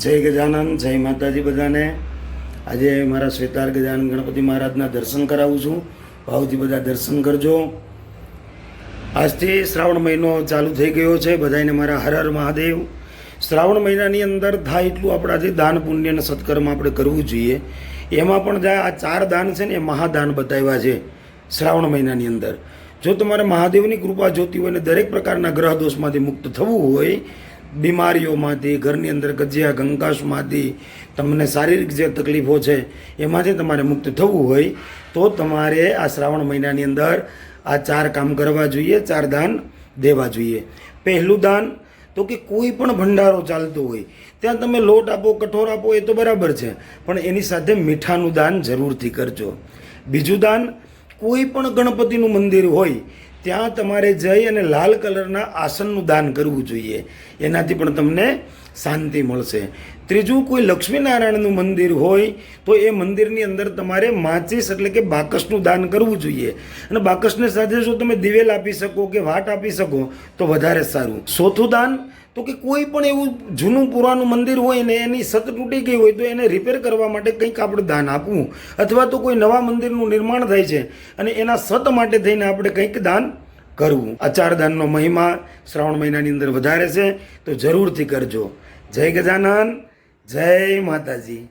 જય ગજાનન, જય માતાજી બધાને। આજે મારા શ્વેતાર ગજાનન ગણપતિ મહારાજના દર્શન કરાવું છું। ભાવથી બધા દર્શન કરજો। આજથી શ્રાવણ મહિનો ચાલુ થઈ ગયો છે। બધાને મારા હર હર મહાદેવ। શ્રાવણ મહિનાની અંદર થાય એટલું આપણાથી દાન પુણ્ય અને સત્કર્મ આપણે કરવું જોઈએ। એમાં પણ આ 4 દાન છે ને એ મહાદાન બતાવ્યા છે શ્રાવણ મહિનાની અંદર। જો તમારે મહાદેવની કૃપા જોતી હોય ને દરેક પ્રકારના ગ્રહ દોષમાંથી મુક્ત થવું હોય, બીમારીઓમાંથી, ઘરની અંદર કજિયા કંકાશમાંથી, તમને શારીરિક જે તકલીફો છે એમાંથી તમારે મુક્ત થવું હોય તો તમારે આ શ્રાવણ મહિનાની અંદર આ 4 કામ કરવા જોઈએ, 4 દાન દેવા જોઈએ। પહેલું દાન તો કે કોઈ પણ ભંડારો ચાલતો હોય ત્યાં તમે લોટ આપો, કઠોર આપો એ તો બરાબર છે, પણ એની સાથે મીઠાનું દાન જરૂરથી કરજો। બીજું દાન, કોઈ પણ ગણપતિનું મંદિર હોય ત્યાં તમારે જઈ અને લાલ કલરના આસનનું દાન કરવું જોઈએ, એનાથી પણ તમને શાંતિ મળશે। ત્રીજું, કોઈ લક્ષ્મીનારાયણનું મંદિર હોય તો એ મંદિરની અંદર તમારે માચીસ એટલે કે બાકસનું દાન કરવું જોઈએ, અને બાકસની સાથે જો તમે દિવેલ આપી શકો કે વાટ આપી શકો તો વધારે સારું। ચોથું દાન તો કે કોઈ પણ એવું જૂનું પુરાનું મંદિર હોય ને એની છત તૂટી ગઈ હોય તો એને રિપેર કરવા માટે કંઈક આપણે દાન આપવું, અથવા તો કોઈ નવા મંદિરનું નિર્માણ થાય છે અને એના છત માટે થઈને આપણે કંઈક દાન કરવું। આ 4 દાનનો મહિમા શ્રાવણ મહિનાની અંદર વધારે છે તો જરૂરથી કરજો। જય ગજાનન, જય માતાજી।